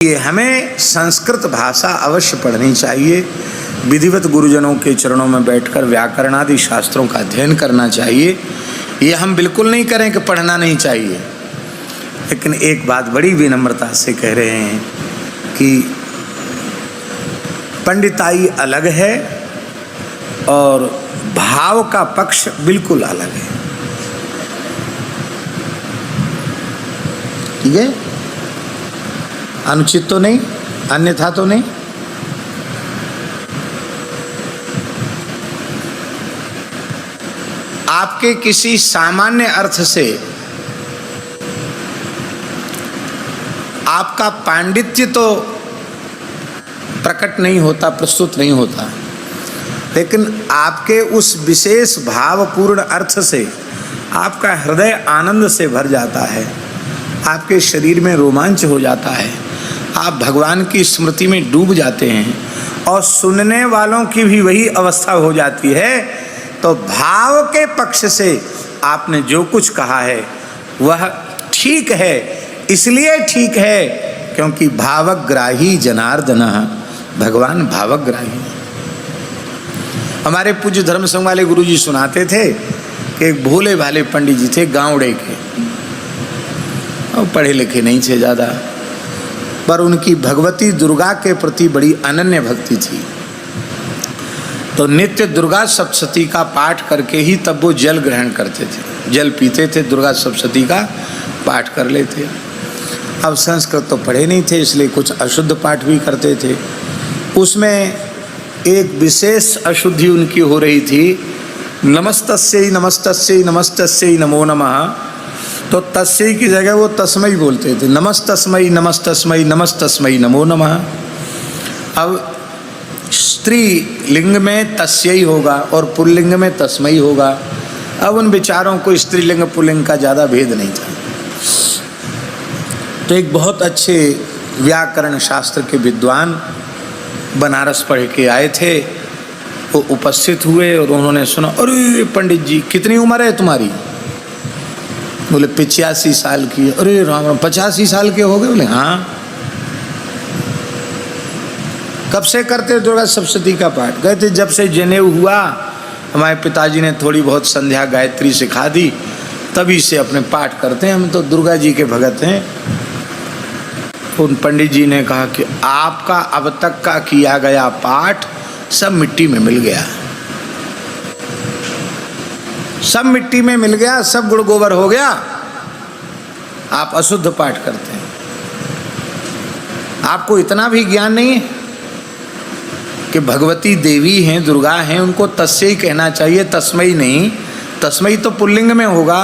इसलिए हमें संस्कृत भाषा अवश्य पढ़नी चाहिए, विधिवत गुरुजनों के चरणों में बैठकर व्याकरण आदि शास्त्रों का अध्ययन करना चाहिए। ये हम बिल्कुल नहीं करें कि पढ़ना नहीं चाहिए, लेकिन एक बात बड़ी विनम्रता से कह रहे हैं कि पंडिताई अलग है और भाव का पक्ष बिल्कुल अलग है। ठीक है, अनुचित तो नहीं, अन्यथा तो नहीं। आपके किसी सामान्य अर्थ से आपका पांडित्य तो प्रकट नहीं होता, प्रस्तुत नहीं होता, लेकिन आपके उस विशेष भावपूर्ण अर्थ से आपका हृदय आनंद से भर जाता है, आपके शरीर में रोमांच हो जाता है, आप भगवान की स्मृति में डूब जाते हैं और सुनने वालों की भी वही अवस्था हो जाती है। तो भाव के पक्ष से आपने जो कुछ कहा है वह ठीक है, इसलिए ठीक है क्योंकि भावग्राही जनार्दन, भगवान भावग्राही। हमारे पूज्य धर्म संघ वाले गुरुजी सुनाते थे कि एक भोले भाले पंडित जी थे गाँवड़े के, और पढ़े लिखे नहीं थे ज़्यादा, पर उनकी भगवती दुर्गा के प्रति बड़ी अनन्य भक्ति थी। तो नित्य दुर्गा सप्तशती का पाठ करके ही तब वो जल ग्रहण करते थे, जल पीते थे, दुर्गा सप्तशती का पाठ कर लेते। अब संस्कृत तो पढ़े नहीं थे, इसलिए कुछ अशुद्ध पाठ भी करते थे। उसमें एक विशेष अशुद्धि उनकी हो रही थी, नमस्तस्यै नमस्तस्यै नमस्तस्यै नमो नमः, तो तस्यै की जगह वो तस्मै बोलते थे, नमस्तस्मै नमस्तस्मै नमस्तस्मै नमो नमः। अब स्त्री लिंग में तस्यै होगा और पुल्लिंग में तस्मै होगा। अब उन विचारों को स्त्रीलिंग पुल्लिंग का ज़्यादा भेद नहीं था। तो एक बहुत अच्छे व्याकरण शास्त्र के विद्वान बनारस पढ़ के आए थे, वो उपस्थित हुए और उन्होंने सुना, अरे पंडित जी कितनी उम्र है तुम्हारी? बोले 85 साल की। अरे राम, 85 साल के हो गए? बोले हाँ। कब से करते दुर्गा सप्तशती का पाठ? कहते जब से जनेऊ हुआ, हमारे पिताजी ने थोड़ी बहुत संध्या गायत्री सिखा दी, तभी से अपने पाठ करते हैं, हम तो दुर्गा जी के भगत हैं। उन पंडित जी ने कहा कि आपका अब तक का किया गया पाठ सब मिट्टी में मिल गया, सब मिट्टी में मिल गया, सब गुड़ गोबर हो गया, आप अशुद्ध पाठ करते हैं। आपको इतना भी ज्ञान नहीं है कि भगवती देवी हैं, दुर्गा हैं, उनको तस्मै कहना चाहिए, तस्मै नहीं। तस्मै तो पुल्लिंग में होगा।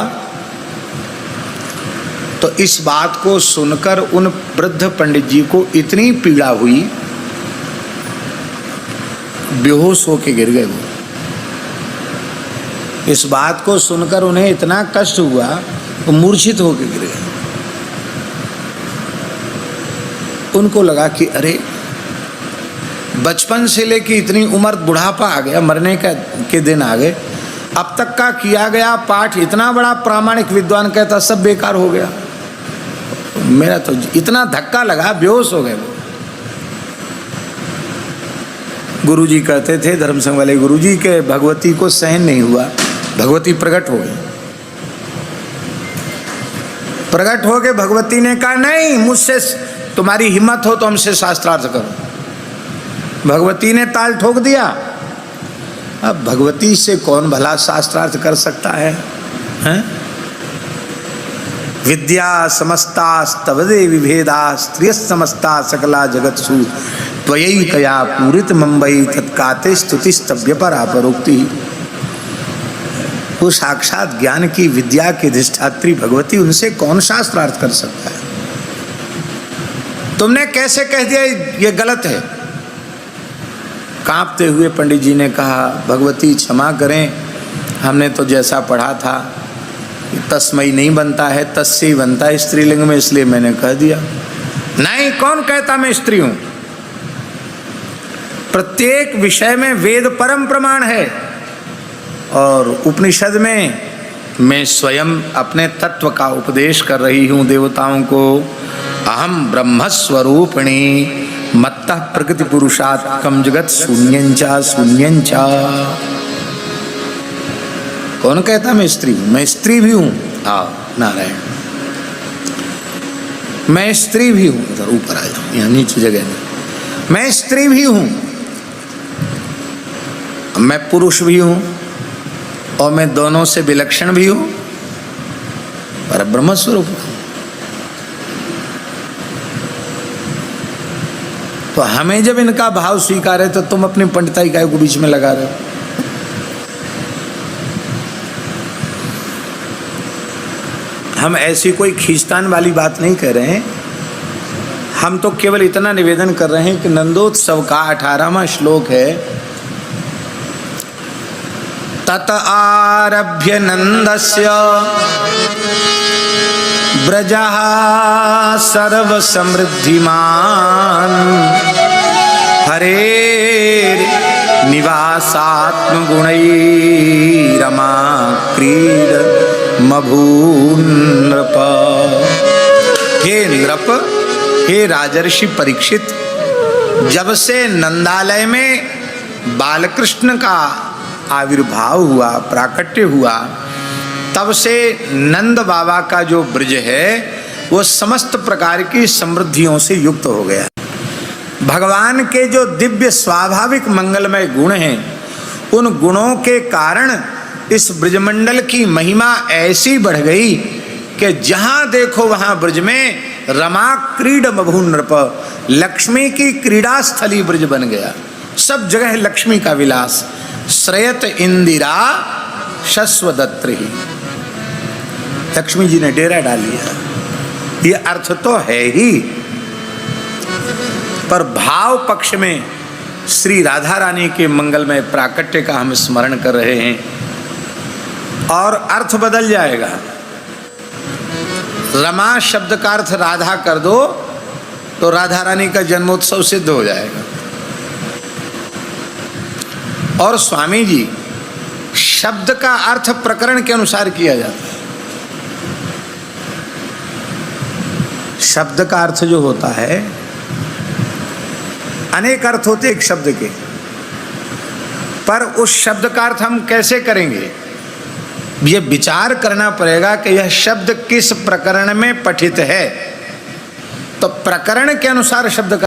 तो इस बात को सुनकर उन वृद्ध पंडित जी को इतनी पीड़ा हुई, बेहोश होके गिर गए वो। इस बात को सुनकर उन्हें इतना कष्ट हुआ, वो मूर्छित होके गिर गए। उनको लगा कि अरे बचपन से लेके इतनी उम्र, बुढ़ापा आ गया, मरने के दिन आ गए, अब तक का किया गया पाठ इतना बड़ा प्रामाणिक विद्वान कहता सब बेकार हो गया। मेरा तो इतना धक्का लगा, बेहोश हो गए वो। गुरुजी कहते थे, धर्म संघ वाले गुरुजी, के भगवती को सहन नहीं हुआ, भगवती प्रकट हो गई। प्रकट हो गए, भगवती ने कहा नहीं, मुझसे तुम्हारी हिम्मत हो तो हमसे शास्त्रार्थ करो। भगवती ने ताल ठोक दिया। अब भगवती से कौन भला शास्त्रार्थ कर सकता है, हैं? विद्या समस्तास्तवदे विभेदा स्त्रिय समस्ता सकला जगत्सु त्वयि कया पूरित मुंबई तत्काते स्तुतिस्तव्य परापरोक्ति। वो साक्षात ज्ञान की विद्या की अधिष्ठात्री भगवती, उनसे कौन शास्त्रार्थ कर सकता है? तुमने कैसे कह दिया ये गलत है? कांपते हुए पंडित जी ने कहा, भगवती क्षमा करें, हमने तो जैसा पढ़ा था तस्मै नहीं बनता है, तस्मै बनता है स्त्रीलिंग में, इसलिए मैंने कह दिया। नहीं, कौन कहता मैं स्त्री हूं? प्रत्येक विषय में वेद परम प्रमाण है, और उपनिषद में मैं स्वयं अपने तत्व का उपदेश कर रही हूं देवताओं को। अहम ब्रह्मस्वरूपिणी मत्तः प्रकृति पुरुषात्मकं जगत शून्यंचा शून्यंचा। कौन कहता मैं स्त्री हूं? मैं स्त्री भी हूं। आओ नारायण, मैं स्त्री भी हूं। इधर ऊपर आ जाओ, यहाँ नीचे जगह नहीं। मैं स्त्री भी हूं, मैं पुरुष भी हूं, और मैं दोनों से विलक्षण भी हूं, पर ब्रह्म स्वरूप हूं। तो हमें जब इनका भाव स्वीकार है तो तुम अपनी पंडिताई काय को बीच में लगा रहे हो? हम ऐसी कोई खींचतान वाली बात नहीं कह रहे हैं। हम तो केवल इतना निवेदन कर रहे हैं कि नंदोत्सव का 18वां श्लोक है, तत आरभ्य नंदस्य ब्रजः सर्व समृद्धिमान हरेर निवासात्म गुणै रमा क्रीड मभू नृप। हे नृप, हे राजर्षि परीक्षित, जब से नंदालय में बालकृष्ण का आविर्भाव हुआ, प्राकट्य हुआ, तब से नंद बाबा का जो ब्रज है वो समस्त प्रकार की समृद्धियों से युक्त हो गया। भगवान के जो दिव्य स्वाभाविक मंगलमय गुण हैं, उन गुणों के कारण इस ब्रजमंडल की महिमा ऐसी बढ़ गई कि जहां देखो वहां ब्रज में रमा क्रीड मभू नृप, लक्ष्मी की क्रीड़ा स्थली ब्रज बन गया। सब जगह लक्ष्मी का विलास। श्रयत इंदिरा शश्वदत्री, लक्ष्मी जी ने डेरा डाल लिया। ये अर्थ तो है ही, पर भाव पक्ष में श्री राधा रानी के मंगलमय प्राकट्य का हम स्मरण कर रहे हैं, और अर्थ बदल जाएगा। रमा शब्द का अर्थ राधा कर दो तो राधा रानी का जन्मोत्सव सिद्ध हो जाएगा। और स्वामी जी, शब्द का अर्थ प्रकरण के अनुसार किया जाता है। शब्द का अर्थ जो होता है, अनेक अर्थ होते एक शब्द के, पर उस शब्द का अर्थ हम कैसे करेंगे, ये विचार करना पड़ेगा कि यह शब्द किस प्रकरण में पठित है। तो प्रकरण के अनुसार शब्द का